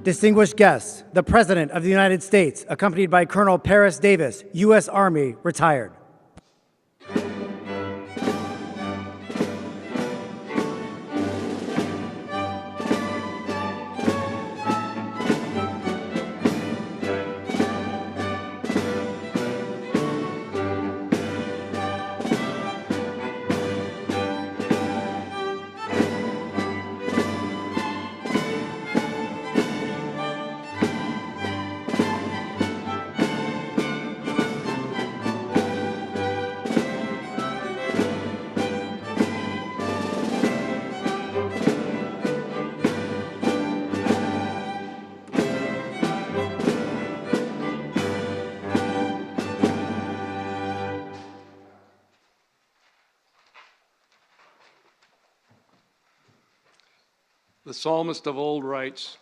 Distinguished guests, the President of the United States, accompanied by Colonel Paris Davis, U.S. Army, retired. The psalmist of old writes,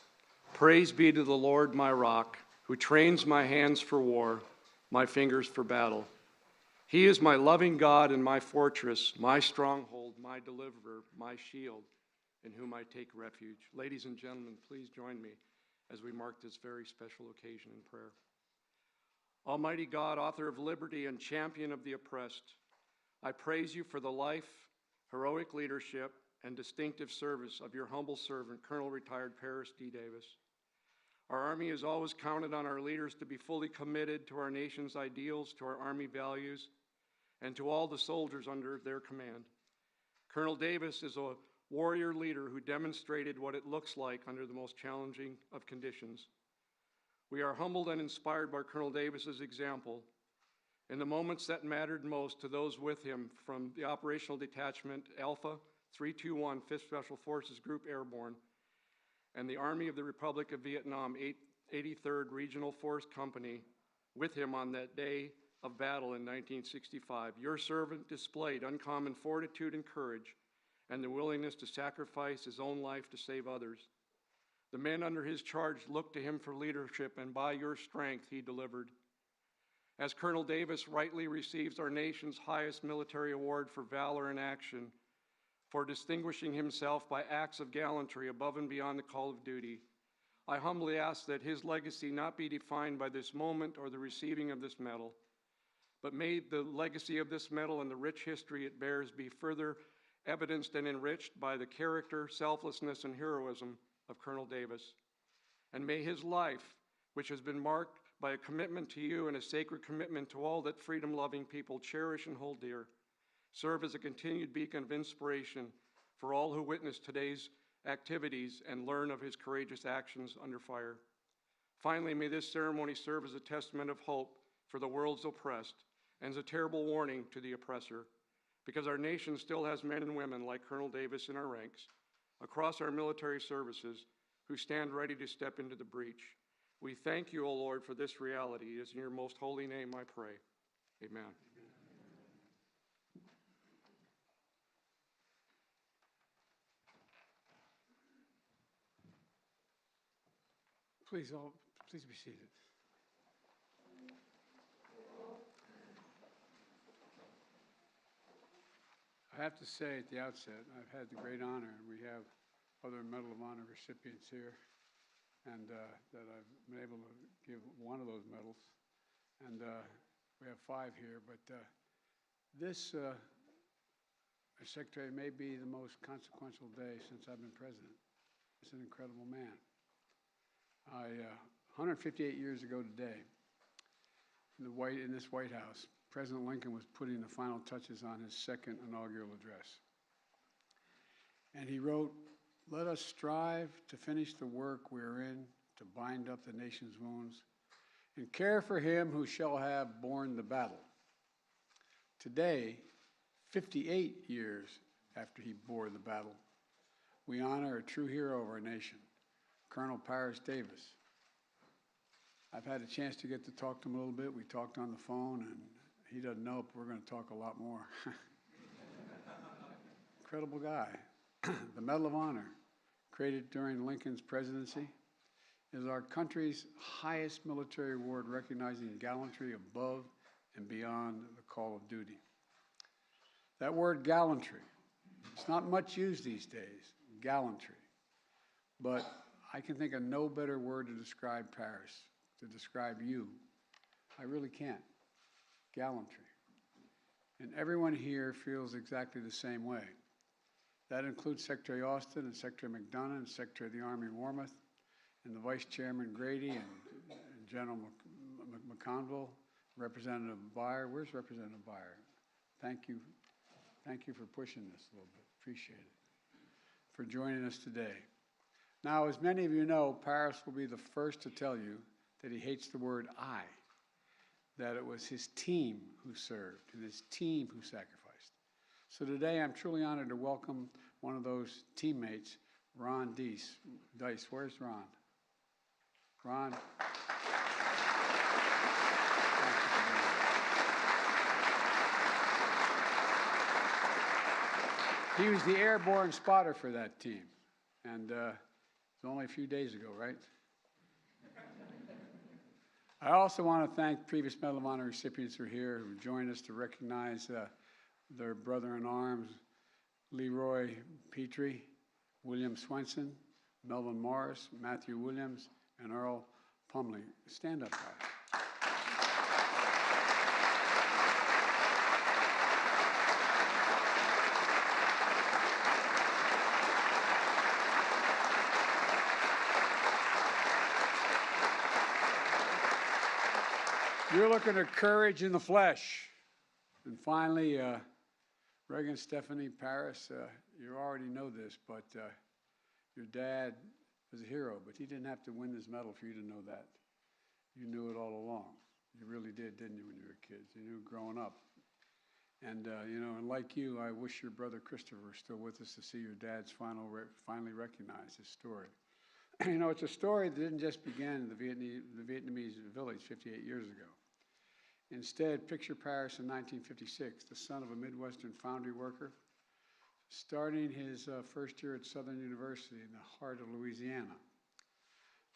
"Praise be to the Lord my rock, who trains my hands for war, my fingers for battle. He is my loving God and my fortress, my stronghold, my deliverer, my shield, in whom I take refuge." Ladies and gentlemen, please join me as we mark this very special occasion in prayer. Almighty God, author of liberty and champion of the oppressed, I praise you for the life, heroic leadership, and distinctive service of your humble servant, Colonel Retired Paris D. Davis. Our Army has always counted on our leaders to be fully committed to our nation's ideals, to our Army values, and to all the soldiers under their command. Colonel Davis is a warrior leader who demonstrated what it looks like under the most challenging of conditions. We are humbled and inspired by Colonel Davis's example. In the moments that mattered most to those with him, from the Operational Detachment Alpha 321 5th Special Forces Group Airborne and the Army of the Republic of Vietnam 83rd Regional Force Company with him on that day of battle in 1965, your servant displayed uncommon fortitude and courage and the willingness to sacrifice his own life to save others. The men under his charge looked to him for leadership, and by your strength he delivered. As Colonel Davis rightly receives our nation's highest military award for valor in action, for distinguishing himself by acts of gallantry above and beyond the call of duty, I humbly ask that his legacy not be defined by this moment or the receiving of this medal, but may the legacy of this medal and the rich history it bears be further evidenced and enriched by the character, selflessness, and heroism of Colonel Davis. And may his life, which has been marked by a commitment to you and a sacred commitment to all that freedom-loving people cherish and hold dear, serve as a continued beacon of inspiration for all who witness today's activities and learn of his courageous actions under fire. Finally, may this ceremony serve as a testament of hope for the world's oppressed and as a terrible warning to the oppressor, because our nation still has men and women like Colonel Davis in our ranks, across our military services, who stand ready to step into the breach. We thank you, O Lord, for this reality. It is in your most holy name I pray. Amen. Please be seated. I have to say at the outset, I've had the great honor, and we have other Medal of Honor recipients here, and that I've been able to give one of those medals, and we have 5 here, but this, Secretary, may be the most consequential day since I've been president. It's an incredible man. 158 years ago today, in this White House, President Lincoln was putting the final touches on his second inaugural address. And he wrote, "Let us strive to finish the work we are in, to bind up the nation's wounds, and care for him who shall have borne the battle." Today, 58 years after he bore the battle, we honor a true hero of our nation, Colonel Paris Davis. I've had a chance to get to talk to him a little bit. We talked on the phone, and he doesn't know, but we're going to talk a lot more. Incredible guy. The Medal of Honor, created during Lincoln's presidency, is our country's highest military award, recognizing gallantry above and beyond the call of duty. That word gallantry, it's not much used these days, gallantry. But I can think of no better word to describe Paris, to describe you. I really can't. Gallantry. And everyone here feels exactly the same way. That includes Secretary Austin and Secretary McDonough and Secretary of the Army Warmoth and the Vice Chairman Grady and General McConville, Representative Beyer. Where's Representative Beyer? Thank you. Thank you for pushing this a little bit. Appreciate it. For joining us today. Now, as many of you know, Paris will be the first to tell you that he hates the word I, that it was his team who served and his team who sacrificed. So today, I'm truly honored to welcome one of those teammates, Ron Dice. Where's Ron? Ron. He was the airborne spotter for that team, and it was only a few days ago, right? I also want to thank previous Medal of Honor recipients who are here, who joined us to recognize their brother-in-arms, Leroy Petrie, William Swenson, Melvin Morris, Matthew Williams, and Earl Pumley. Stand up, guys. You're looking at courage in the flesh. And finally, Reagan, Stephanie, Paris, you already know this, but your dad was a hero, but he didn't have to win this medal for you to know that. You knew it all along. You really did, didn't you, when you were kids? You knew growing up. And, you know, and like you, I wish your brother Christopher was still with us to see your dad's finally recognize his story. You know, it's a story that didn't just begin in the Vietnamese village 58 years ago. Instead, picture Paris in 1956, the son of a Midwestern foundry worker, starting his first year at Southern University in the heart of Louisiana.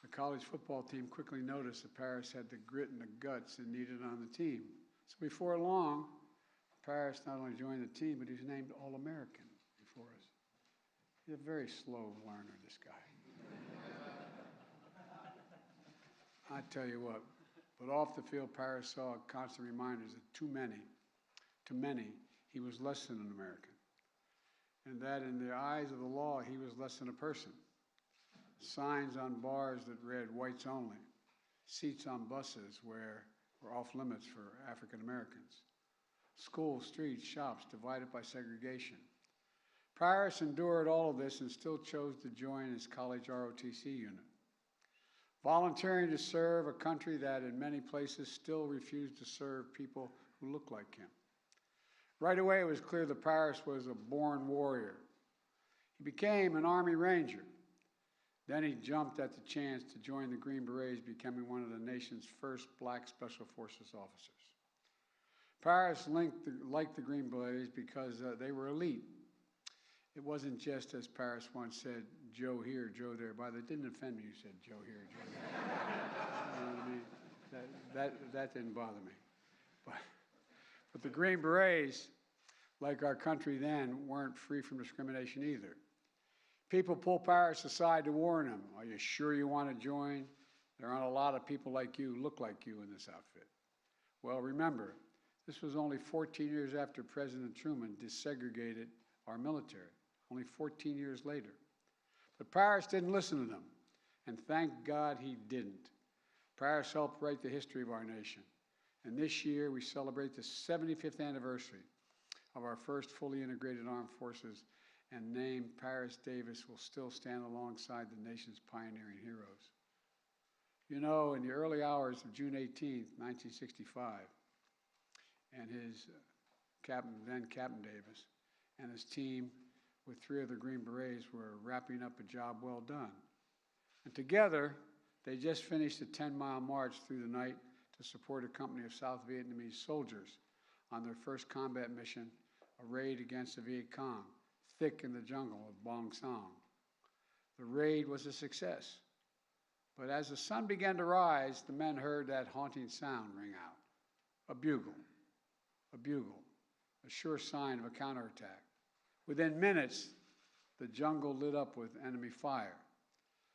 The college football team quickly noticed that Paris had the grit and the guts it needed on the team. So before long, Paris not only joined the team, but he was named All-American before us. He's a very slow learner, this guy. I tell you what, but off the field, Paris saw constant reminders that to many, he was less than an American. And that in the eyes of the law, he was less than a person. Signs on bars that read whites only, seats on buses were off limits for African Americans, schools, streets, shops divided by segregation. Paris endured all of this and still chose to join his college ROTC unit, volunteering to serve a country that in many places still refused to serve people who looked like him. Right away, it was clear that Paris was a born warrior. He became an Army Ranger. Then he jumped at the chance to join the Green Berets, becoming one of the nation's first black Special Forces officers. Paris liked the Green Berets because they were elite. It wasn't just, as Paris once said, Joe here, Joe there. By the way, it didn't offend me you said Joe here, Joe there. You know what I mean? That didn't bother me. But the Green Berets, like our country then, weren't free from discrimination either. People pulled Paris aside to warn him. Are you sure you want to join? There aren't a lot of people like you who look like you in this outfit. Well, remember, this was only 14 years after President Truman desegregated our military, only 14 years later. But Paris didn't listen to them, and thank God he didn't. Paris helped write the history of our nation. And this year, we celebrate the 75th anniversary of our first fully integrated armed forces, and name Paris Davis will still stand alongside the nation's pioneering heroes. You know, in the early hours of June 18th, 1965, and his then Captain Davis, and his team with 3 of the Green Berets were wrapping up a job well done. And together, they just finished a 10-mile march through the night to support a company of South Vietnamese soldiers on their first combat mission, a raid against the Viet Cong, thick in the jungle of Bong Son. The raid was a success. But as the sun began to rise, the men heard that haunting sound ring out. A bugle, a sure sign of a counterattack. Within minutes, the jungle lit up with enemy fire.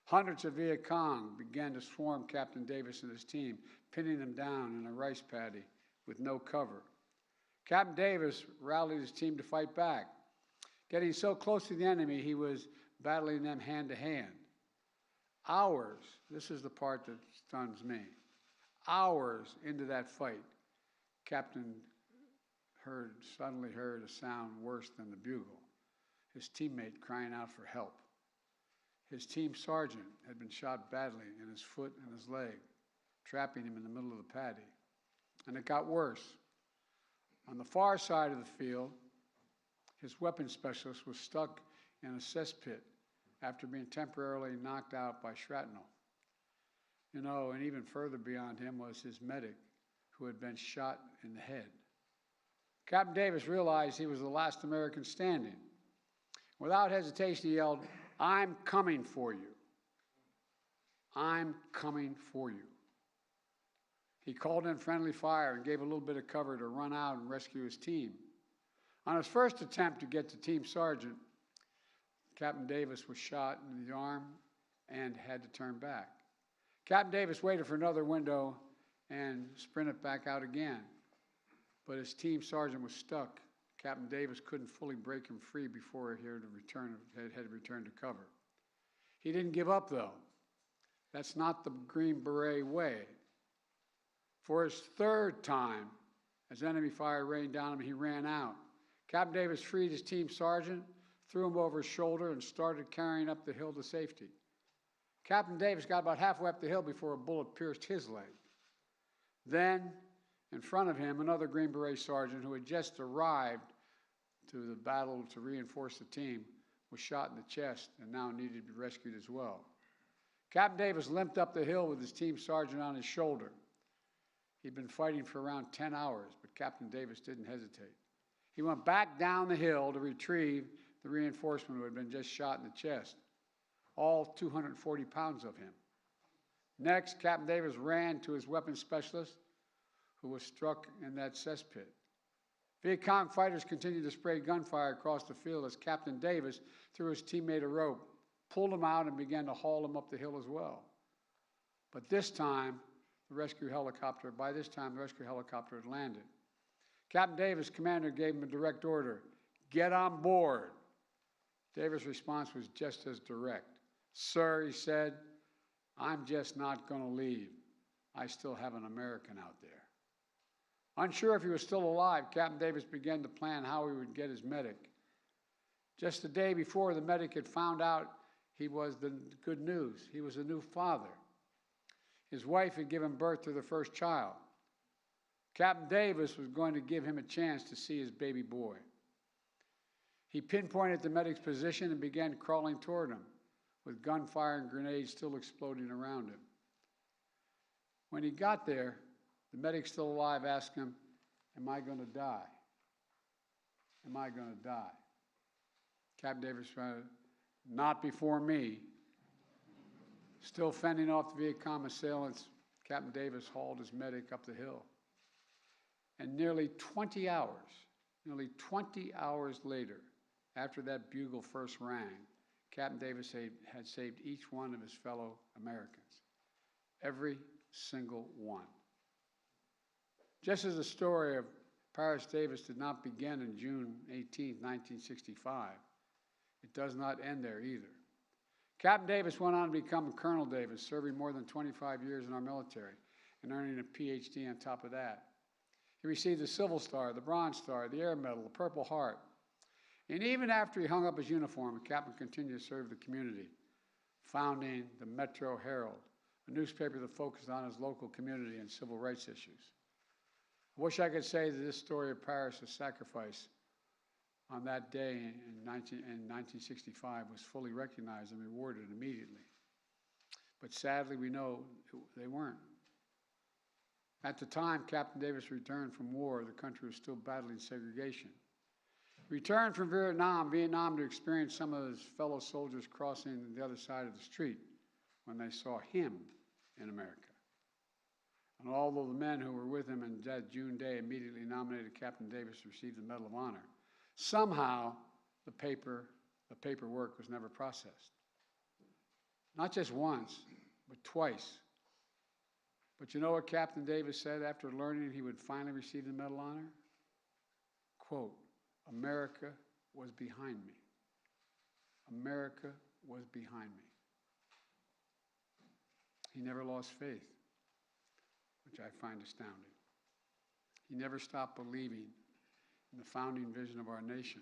Hundreds of Viet Cong began to swarm Captain Davis and his team, pinning them down in a rice paddy with no cover. Captain Davis rallied his team to fight back. Getting so close to the enemy, he was battling them hand to hand. Hours, this is the part that stuns me, hours into that fight, Captain suddenly heard a sound worse than the bugle, his teammate crying out for help. His team sergeant had been shot badly in his foot and his leg, trapping him in the middle of the paddy. And it got worse. On the far side of the field, his weapons specialist was stuck in a cesspit after being temporarily knocked out by shrapnel. You know, and even further beyond him was his medic, who had been shot in the head. Captain Davis realized he was the last American standing. Without hesitation, he yelled, "I'm coming for you. I'm coming for you." He called in friendly fire and gave a little bit of cover to run out and rescue his team. On his first attempt to get to Team Sergeant, Captain Davis was shot in the arm and had to turn back. Captain Davis waited for another window and sprinted back out again. But his team sergeant was stuck. Captain Davis couldn't fully break him free before he had returned to cover. He didn't give up, though. That's not the Green Beret way. For his third time, as enemy fire rained down on him, he ran out. Captain Davis freed his team sergeant, threw him over his shoulder, and started carrying up the hill to safety. Captain Davis got about halfway up the hill before a bullet pierced his leg. Then, in front of him, another Green Beret sergeant who had just arrived to the battle to reinforce the team was shot in the chest and now needed to be rescued as well. Captain Davis limped up the hill with his team sergeant on his shoulder. He'd been fighting for around 10 hours, but Captain Davis didn't hesitate. He went back down the hill to retrieve the reinforcement who had been just shot in the chest, all 240 pounds of him. Next, Captain Davis ran to his weapons specialist, who was struck in that cesspit. Viet Cong fighters continued to spray gunfire across the field as Captain Davis threw his teammate a rope, pulled him out, and began to haul him up the hill as well. But by this time, the rescue helicopter had landed. Captain Davis' commander gave him a direct order, "Get on board." Davis' response was just as direct. "Sir," he said, "I'm just not going to leave. I still have an American out there." Unsure if he was still alive, Captain Davis began to plan how he would get his medic. Just the day before, the medic had found out he was the good news. He was a new father. His wife had given birth to their first child. Captain Davis was going to give him a chance to see his baby boy. He pinpointed the medic's position and began crawling toward him, with gunfire and grenades still exploding around him. When he got there, the medic, still alive, asked him, "Am I going to die? Am I going to die?" Captain Davis responded, "Not before me." Still fending off the Viet Cong assailants, Captain Davis hauled his medic up the hill. And nearly 20 hours later, after that bugle first rang, Captain Davis had saved each one of his fellow Americans. Every single one. Just as the story of Paris Davis did not begin on June 18, 1965, it does not end there either. Captain Davis went on to become Colonel Davis, serving more than 25 years in our military and earning a PhD on top of that. He received the Silver Star, the Bronze Star, the Air Medal, the Purple Heart. And even after he hung up his uniform, the captain continued to serve the community, founding the Metro Herald, a newspaper that focused on his local community and civil rights issues. I wish I could say that this story of Paris' sacrifice on that day in 1965 was fully recognized and rewarded immediately. But sadly, we know they weren't. At the time Captain Davis returned from war, the country was still battling segregation. He returned from Vietnam to experience some of his fellow soldiers crossing the other side of the street when they saw him in America. And although the men who were with him on that June day immediately nominated Captain Davis to receive the Medal of Honor, somehow the paperwork was never processed. Not just once, but twice. But you know what Captain Davis said after learning he would finally receive the Medal of Honor? Quote, "America was behind me. America was behind me." He never lost faith, which I find astounding. He never stopped believing in the founding vision of our nation,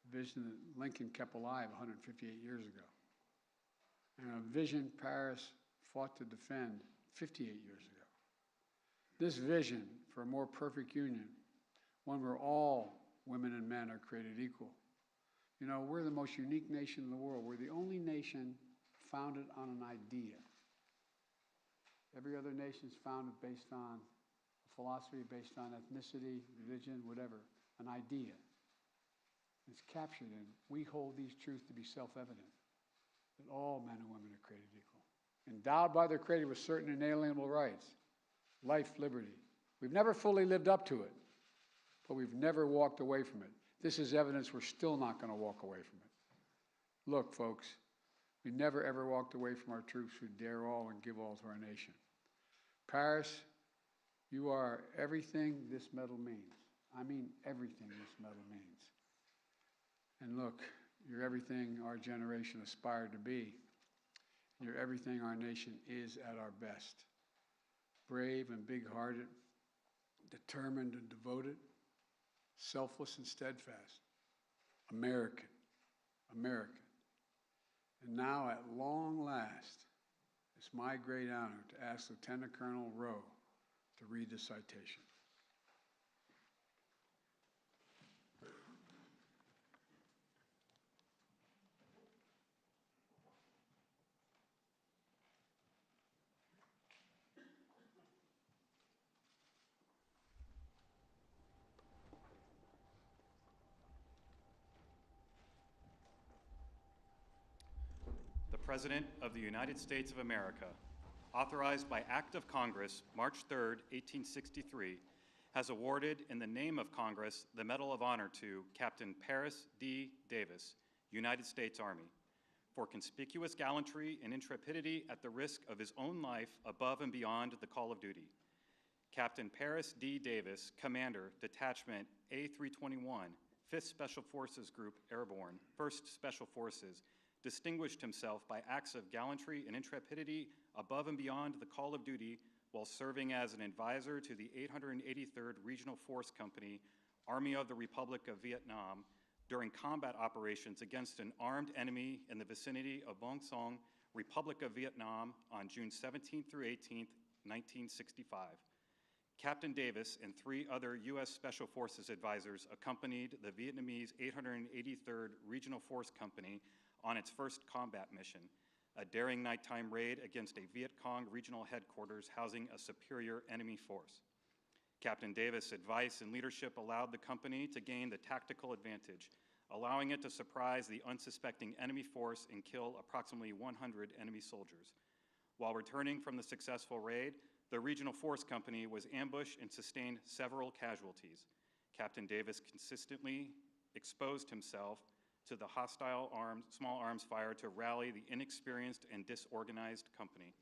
a vision that Lincoln kept alive 158 years ago, and a vision Paris fought to defend 58 years ago. This vision for a more perfect union, one where all women and men are created equal. You know, we're the most unique nation in the world. We're the only nation founded on an idea. Every other nation is founded based on a philosophy, based on ethnicity, religion, whatever, an idea. It's captured in, we hold these truths to be self-evident, that all men and women are created equal, endowed by their Creator with certain inalienable rights, life, liberty. We've never fully lived up to it, but we've never walked away from it. This is evidence we're still not going to walk away from it. Look, folks, we never ever walked away from our troops who dare all and give all to our nation. Paris, you are everything this medal means. I mean everything this medal means. And look, you're everything our generation aspired to be. You're everything our nation is at our best. Brave and big-hearted, determined and devoted, selfless and steadfast. American, American. And now, at long last, it's my great honor to ask Lieutenant Colonel Rowe to read the citation. The President of the United States of America, authorized by Act of Congress, March 3, 1863, has awarded in the name of Congress the Medal of Honor to Captain Paris D. Davis, United States Army, for conspicuous gallantry and intrepidity at the risk of his own life above and beyond the call of duty. Captain Paris D. Davis, Commander, Detachment A321, 5th Special Forces Group Airborne, 1st Special Forces, distinguished himself by acts of gallantry and intrepidity above and beyond the call of duty while serving as an advisor to the 883rd Regional Force Company, Army of the Republic of Vietnam, during combat operations against an armed enemy in the vicinity of Bong Son, Republic of Vietnam, on June 17 through 18, 1965. Captain Davis and 3 other U.S. Special Forces advisors accompanied the Vietnamese 883rd Regional Force Company on its first combat mission, a daring nighttime raid against a Viet Cong regional headquarters housing a superior enemy force. Captain Davis' advice and leadership allowed the company to gain the tactical advantage, allowing it to surprise the unsuspecting enemy force and kill approximately 100 enemy soldiers. While returning from the successful raid, the Regional Force Company was ambushed and sustained several casualties. Captain Davis consistently exposed himself to the hostile small arms fire to rally the inexperienced and disorganized company.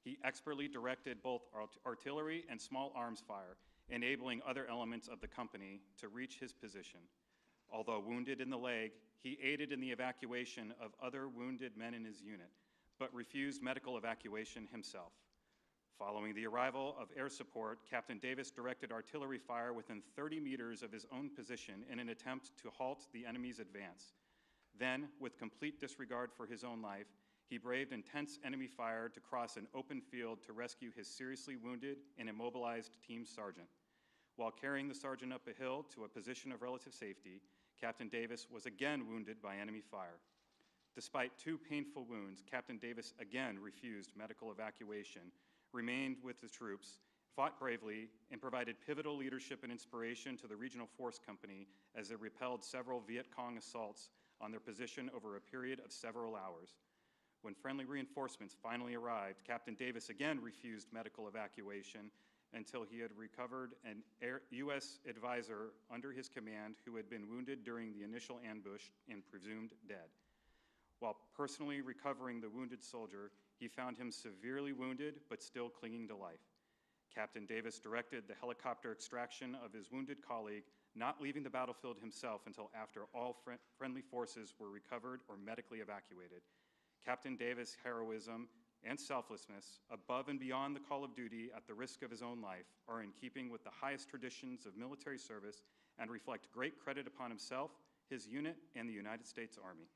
He expertly directed both artillery and small arms fire, enabling other elements of the company to reach his position. Although wounded in the leg, he aided in the evacuation of other wounded men in his unit, but refused medical evacuation himself. Following the arrival of air support, Captain Davis directed artillery fire within 30 meters of his own position in an attempt to halt the enemy's advance. Then, with complete disregard for his own life, he braved intense enemy fire to cross an open field to rescue his seriously wounded and immobilized team sergeant. While carrying the sergeant up a hill to a position of relative safety, Captain Davis was again wounded by enemy fire. Despite 2 painful wounds, Captain Davis again refused medical evacuation, remained with the troops, fought bravely, and provided pivotal leadership and inspiration to the Regional Force Company as it repelled several Viet Cong assaults on their position over a period of several hours. When friendly reinforcements finally arrived, Captain Davis again refused medical evacuation until he had recovered an U.S. advisor under his command who had been wounded during the initial ambush and presumed dead. While personally recovering the wounded soldier, he found him severely wounded but still clinging to life. Captain Davis directed the helicopter extraction of his wounded colleague, not leaving the battlefield himself until after all friendly forces were recovered or medically evacuated. Captain Davis' heroism and selflessness, above and beyond the call of duty at the risk of his own life, are in keeping with the highest traditions of military service and reflect great credit upon himself, his unit, and the United States Army.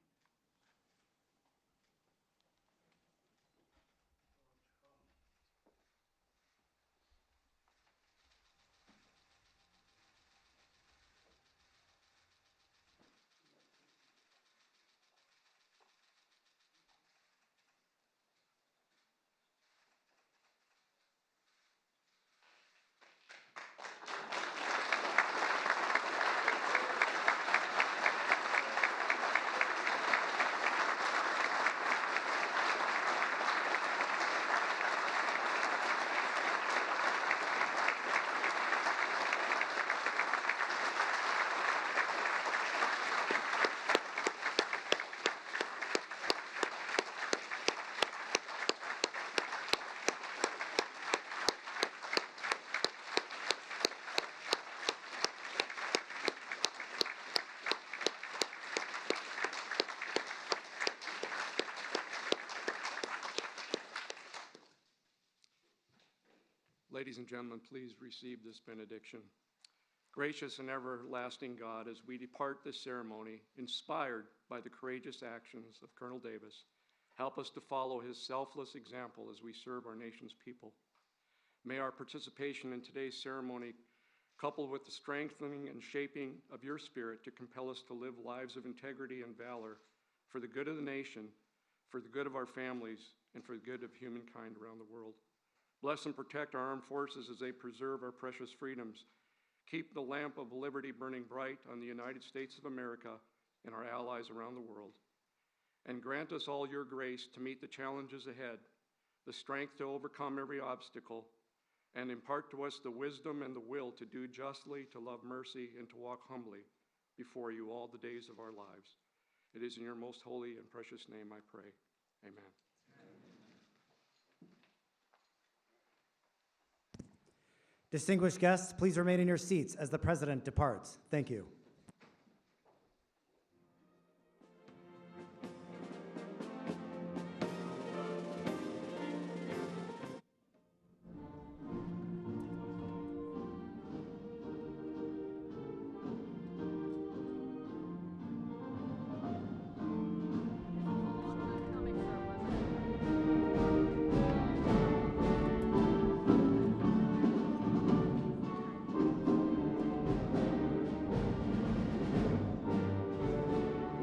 Ladies and gentlemen, please receive this benediction. Gracious and everlasting God, as we depart this ceremony, inspired by the courageous actions of Colonel Davis, help us to follow his selfless example as we serve our nation's people. May our participation in today's ceremony, coupled with the strengthening and shaping of your spirit to compel us to live lives of integrity and valor for the good of the nation, for the good of our families, and for the good of humankind around the world. Bless and protect our armed forces as they preserve our precious freedoms. Keep the lamp of liberty burning bright on the United States of America and our allies around the world. And grant us all your grace to meet the challenges ahead, the strength to overcome every obstacle, and impart to us the wisdom and the will to do justly, to love mercy, and to walk humbly before you all the days of our lives. It is in your most holy and precious name I pray. Amen. Distinguished guests, please remain in your seats as the President departs. Thank you.